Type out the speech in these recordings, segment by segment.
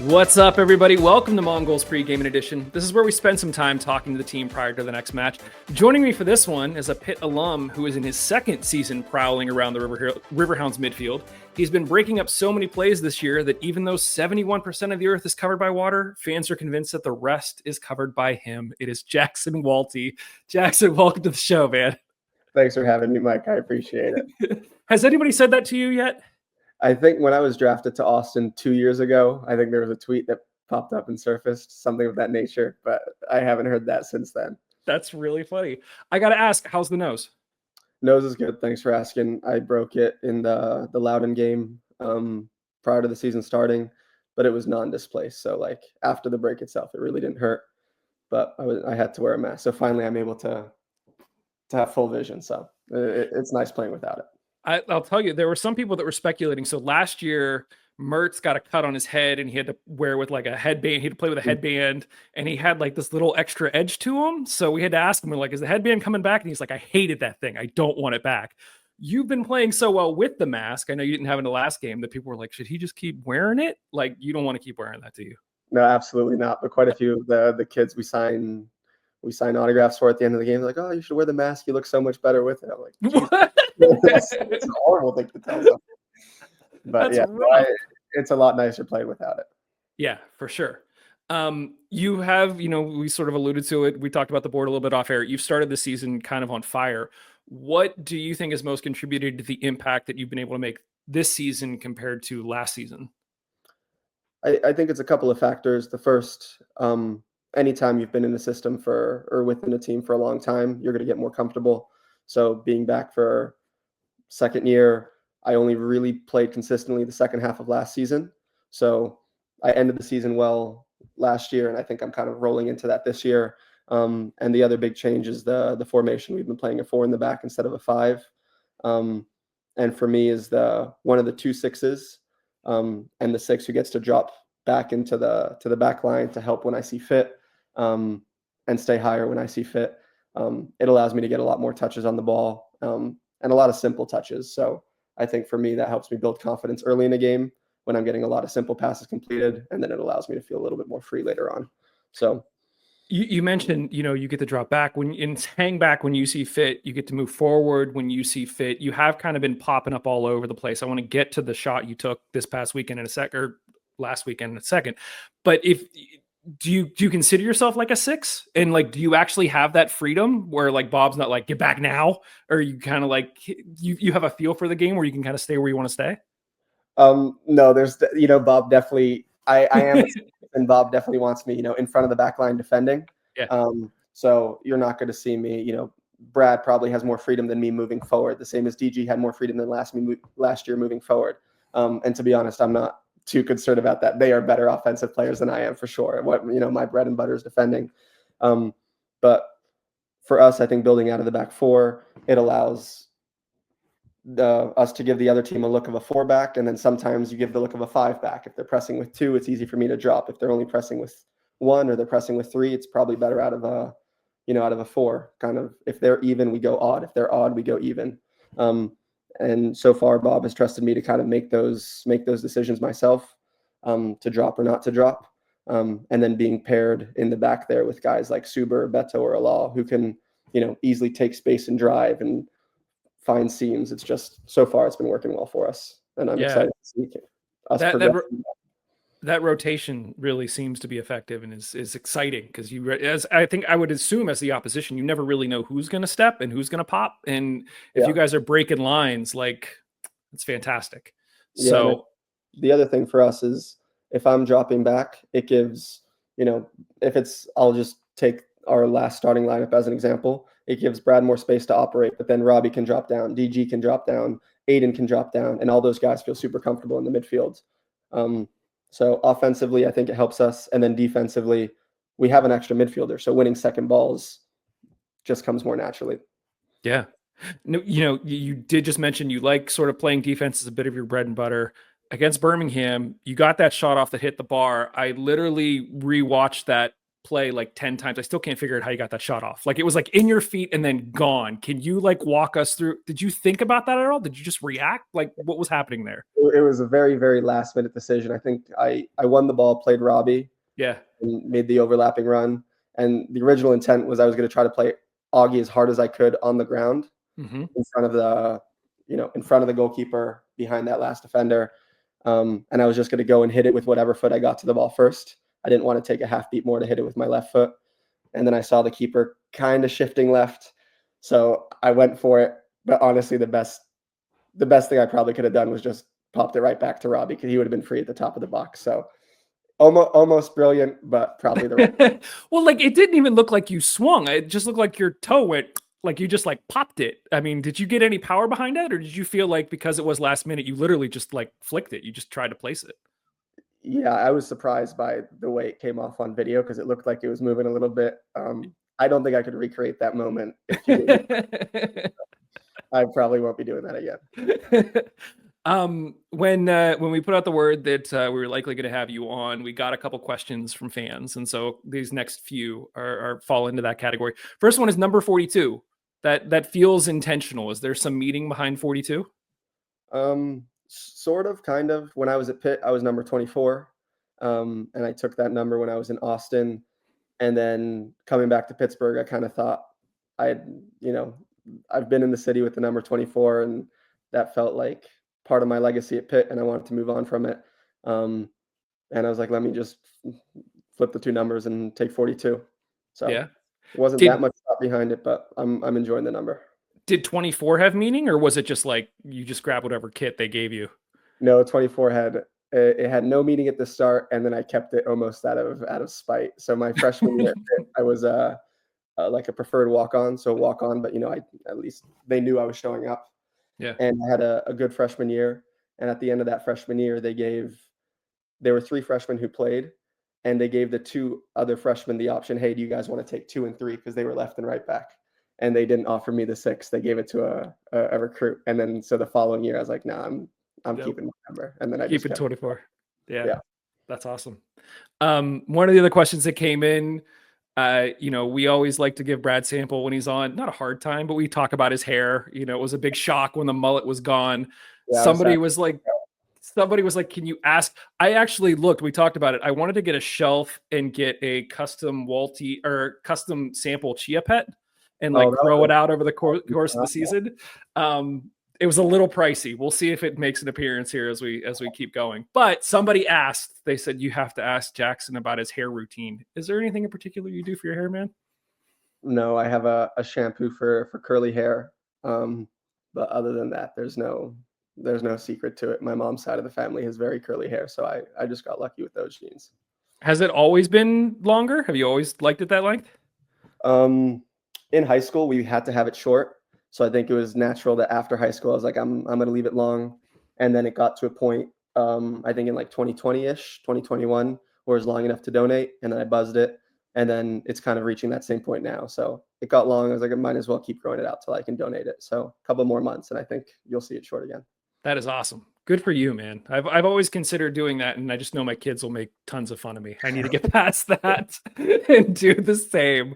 What's up, everybody? Welcome to Mongols Pregame'n Edition. This is where we spend some time talking to the team prior to the next match. Joining me for this one is a Pitt alum who is in his second season prowling around the Riverhounds midfield. He's been breaking up so many plays this year that even though 71% of the earth is covered by water, fans are convinced that the rest is covered by him. It is Jackson Walti. Jackson, welcome to the show, man. Thanks for having me, Mike. I appreciate it. Has anybody said that to you yet? I think when I was drafted to Austin 2 years ago, I think there was a tweet that popped up and surfaced, something of that nature, but I haven't heard that since then. That's really funny. I got to ask, how's the nose? Nose is good. Thanks for asking. I broke it in the Loudon game prior to the season starting, but it was non-displaced. So like after the break itself, it really didn't hurt, but I had to wear a mask. So finally I'm able to have full vision. So it's nice playing without it. I'll tell you, there were some people that were speculating. So last year, Mertz got a cut on his head and he had to wear with like a headband. He had to play with a headband and he had like this little extra edge to him. So we had to ask him, we're like, is the headband coming back? And he's like, I hated that thing. I don't want it back. You've been playing so well with the mask. I know you didn't have it in the last game that people were like, should he just keep wearing it? Like, you don't want to keep wearing that, do you? No, absolutely not. But quite a few of the kids we sign autographs for at the end of the game. They're like, oh, you should wear the mask. You look so much better with it. I'm like, what? it's a horrible thing to tell them. But That's it's a lot nicer playing without it. Yeah, for sure. You have, we sort of alluded to it. We talked about the board a little bit off air. You've started the season kind of on fire. What do you think has most contributed to the impact that you've been able to make this season compared to last season? I think it's a couple of factors. The first, anytime you've been in the system or within a team for a long time, you're going to get more comfortable. So being back for second year, I only really played consistently the second half of last season. So I ended the season well last year, and I think I'm kind of rolling into that this year. And the other big change is the formation. We've been playing a 4 in the back instead of a 5. And for me is one of the 2 6s, and the 6 who gets to drop back into the back line to help when I see fit, and stay higher when I see fit. It allows me to get a lot more touches on the ball, and a lot of simple touches. So I think for me, that helps me build confidence early in the game when I'm getting a lot of simple passes completed, and then it allows me to feel a little bit more free later on. So you mentioned, you get to drop back hang back when you see fit, you get to move forward when you see fit. You have kind of been popping up all over the place. I want to get to the shot you took this past weekend or last weekend in a second. But do you consider yourself like a 6? And like, do you actually have that freedom where like Bob's not like, get back now? Or you kind of like, you have a feel for the game where you can kind of stay where you want to stay? No, there's, Bob definitely, I am, and Bob definitely wants me, in front of the back line defending. Yeah. So you're not going to see me, Brad probably has more freedom than me moving forward, the same as DG had more freedom than last year moving forward. And to be honest, I'm not too concerned about that. They are better offensive players than I am for sure. My bread and butter is defending. But for us, I think building out of the back 4, it allows us to give the other team a look of a 4 back. And then sometimes you give the look of a 5 back. If they're pressing with 2, it's easy for me to drop. If they're only pressing with 1 or they're pressing with 3, it's probably better out of a 4 kind of. If they're even, we go odd. If they're odd, we go even. And so far, Bob has trusted me to kind of make those decisions myself, to drop or not to drop. And then being paired in the back there with guys like Suber, Beto, or Alal, who can, easily take space and drive and find seams. It's just, so far, it's been working well for us. And I'm excited to see us progress. That rotation really seems to be effective and is exciting because as I think I would assume as the opposition, you never really know who's going to step and who's going to pop. And if you guys are breaking lines, like, it's fantastic. Yeah, so the other thing for us is if I'm dropping back, it gives, I'll just take our last starting lineup as an example. It gives Brad more space to operate, but then Robbie can drop down, DG can drop down, Aiden can drop down, and all those guys feel super comfortable in the midfield. So offensively, I think it helps us. And then defensively, we have an extra midfielder. So winning second balls just comes more naturally. Yeah. No, you did just mention you like sort of playing defense as a bit of your bread and butter. Against Birmingham, you got that shot off that hit the bar. I literally rewatched that play like 10 times. I still can't figure out how you got that shot off. Like it was like in your feet and then gone. Can you like walk us through? Did you think about that at all? Did you just react? Like what was happening there? It was a very, very last minute decision. I think I won the ball, played Robbie, Yeah. and made the overlapping run. And the original intent was I was going to try to play Augie as hard as I could on the ground in front of the goalkeeper behind that last defender. And I was just going to go and hit it with whatever foot I got to the ball first. I didn't want to take a half beat more to hit it with my left foot. And then I saw the keeper kind of shifting left. So I went for it. But honestly, the best thing I probably could have done was just popped it right back to Robbie because he would have been free at the top of the box. So almost brilliant, but probably the right. Well, like it didn't even look like you swung. It just looked like your toe went, like you just like popped it. I mean, did you get any power behind that, or did you feel like because it was last minute, you literally just like flicked it? You just tried to place it. Yeah, I was surprised by the way it came off on video because it looked like it was moving a little bit. I don't think I could recreate that moment. I probably won't be doing that again. When we put out the word that we were likely going to have you on, we got a couple questions from fans, and so these next few are fall into that category. First one is number 42. That feels intentional. Is there some meaning behind 42? Sort of, kind of. When I was at Pitt, I was number 24, and I took that number when I was in Austin, and then coming back to Pittsburgh, I kind of thought I've been in the city with the number 24, and that felt like part of my legacy at Pitt, and I wanted to move on from it. And I was like, let me just flip the two numbers and take 42. So yeah, it wasn't that much thought behind it, but I'm enjoying the number. Did 24 have meaning, or was it just like you just grab whatever kit they gave you? No, 24 had no meaning at the start, and then I kept it almost out of spite. So my freshman year, I was like a preferred walk-on, but at least they knew I was showing up. Yeah. And I had a good freshman year, and at the end of that freshman year, there were 3 freshmen who played, and they gave the 2 other freshmen the option, hey, do you guys want to take 2 and 3? Because they were left and right back. And they didn't offer me the 6. They gave it to a recruit. And then so the following year, I was like, no, I'm keeping my number. And then I keep just it 24. Yeah. That's awesome. One of the other questions that came in, we always like to give Brad Sample when he's on, not a hard time, but we talk about his hair. It was a big shock when the mullet was gone. Yeah, somebody was like, can you ask? I actually looked, we talked about it. I wanted to get a shelf and get a custom Walti or custom sample Chia Pet and grow it out over the course of the season. It was a little pricey. We'll see if it makes an appearance here as we keep going. But somebody asked, they said, you have to ask Jackson about his hair routine. Is there anything in particular you do for your hair, man? No, I have a shampoo for curly hair. But other than that, there's no secret to it. My mom's side of the family has very curly hair, so I just got lucky with those genes. Has it always been longer? Have you always liked it that length? In high school, we had to have it short. So I think it was natural that after high school, I was like, I'm going to leave it long. And then it got to a point, I think in like 2020-ish, 2021, where it was long enough to donate. And then I buzzed it. And then it's kind of reaching that same point now. So it got long. I was like, I might as well keep growing it out till I can donate it. So a couple more months, and I think you'll see it short again. That is awesome. Good for you, man. I've always considered doing that, and I just know my kids will make tons of fun of me. I need to get past that and do the same.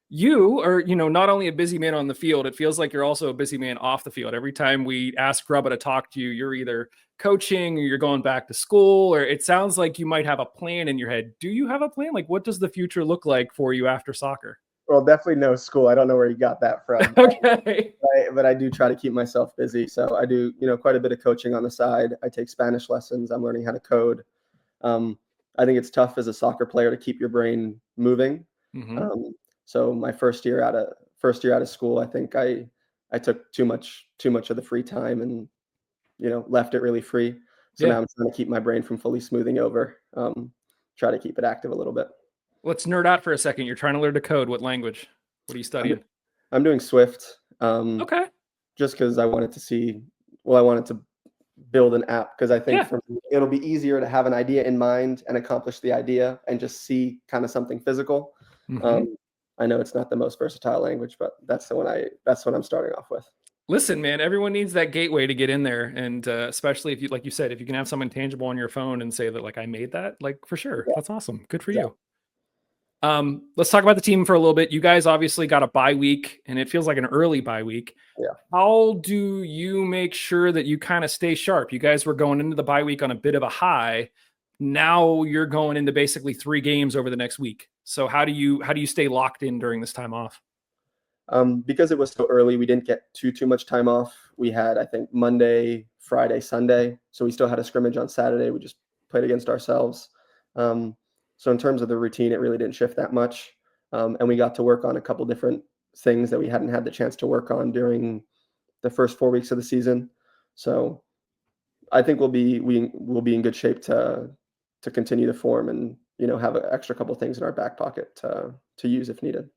You are, not only a busy man on the field, it feels like you're also a busy man off the field. Every time we ask Grubba to talk to you, you're either coaching or you're going back to school, or it sounds like you might have a plan in your head. Do you have a plan? Like, what does the future look like for you after soccer? Well, definitely no school. I don't know where you got that from. Okay. But I do try to keep myself busy. So I do, quite a bit of coaching on the side. I take Spanish lessons. I'm learning how to code. I think it's tough as a soccer player to keep your brain moving. Mm-hmm. So my first year out of school, I think I took too much of the free time and left it really free. So now I'm trying to keep my brain from fully smoothing over. Try to keep it active a little bit. Let's nerd out for a second. You're trying to learn to code. What language? What are you studying? I'm doing Swift. Okay. Just because I wanted to build an app because I think for me, it'll be easier to have an idea in mind and accomplish the idea and just see kind of something physical. Mm-hmm. I know it's not the most versatile language, but that's what I'm starting off with. Listen, man, everyone needs that gateway to get in there. And especially if you, like you said, if you can have something tangible on your phone and say that, like, I made that, like, for sure. Yeah. That's awesome. Good for you. Let's talk about the team for a little bit. You guys obviously got a bye week, and it feels like an early bye week. Yeah. How do you make sure that you kind of stay sharp? You guys were going into the bye week on a bit of a high. Now you're going into basically 3 games over the next week. So how do you stay locked in during this time off? Because it was so early, we didn't get too much time off. We had, I think, Monday, Friday, Sunday. So we still had a scrimmage on Saturday. We just played against ourselves. So in terms of the routine, it really didn't shift that much. And we got to work on a couple different things that we hadn't had the chance to work on during the first 4 weeks of the season. So I think we'll be in good shape to continue the form and, have an extra couple things in our back pocket to use if needed.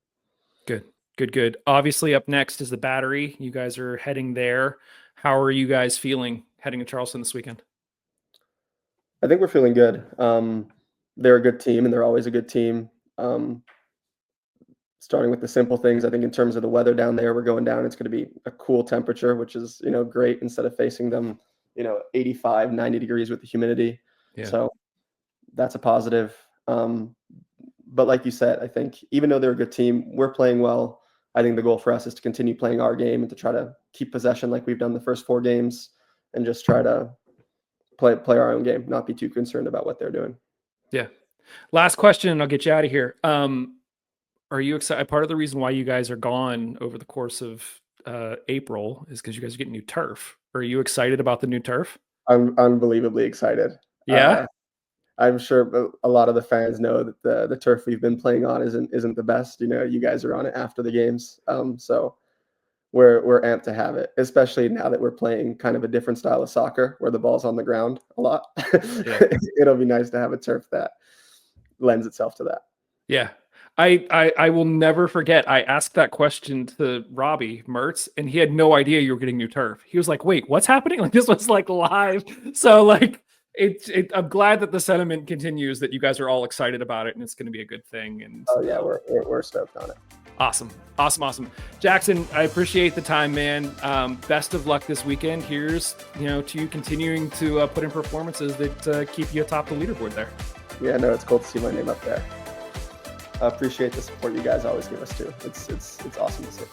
Good. Obviously up next is the Battery. You guys are heading there. How are you guys feeling heading to Charleston this weekend? I think we're feeling good. They're a good team, and they're always a good team. Starting with the simple things, I think in terms of the weather down there, we're going down. It's going to be a cool temperature, which is, great instead of facing them, 85, 90 degrees with the humidity. Yeah. So that's a positive. But like you said, I think even though they're a good team, we're playing well. I think the goal for us is to continue playing our game and to try to keep possession like we've done the first 4 games and just try to play our own game, not be too concerned about what they're doing. Yeah. Last question, and I'll get you out of here. Are you excited? Part of the reason why you guys are gone over the course of April is because you guys are getting new turf. Are you excited about the new turf? I'm unbelievably excited. Yeah. I'm sure a lot of the fans know that the turf we've been playing on isn't the best. You guys are on it after the games, so we're amped to have it, especially now that we're playing kind of a different style of soccer where the ball's on the ground a lot. Yeah. It'll be nice to have a turf that lends itself to that. Yeah. I will never forget. I asked that question to Robbie Mertz, and he had no idea you were getting new turf. He was like, "Wait, what's happening?" Like this was like live. So like I'm glad that the sentiment continues, that you guys are all excited about it, and it's going to be a good thing. And oh yeah, we're stoked on it. Awesome. Jackson, I appreciate the time, man. Best of luck this weekend. Here's to you continuing to put in performances that keep you atop the leaderboard there. Yeah, no, it's cool to see my name up there. I appreciate the support you guys always give us too. It's awesome to see.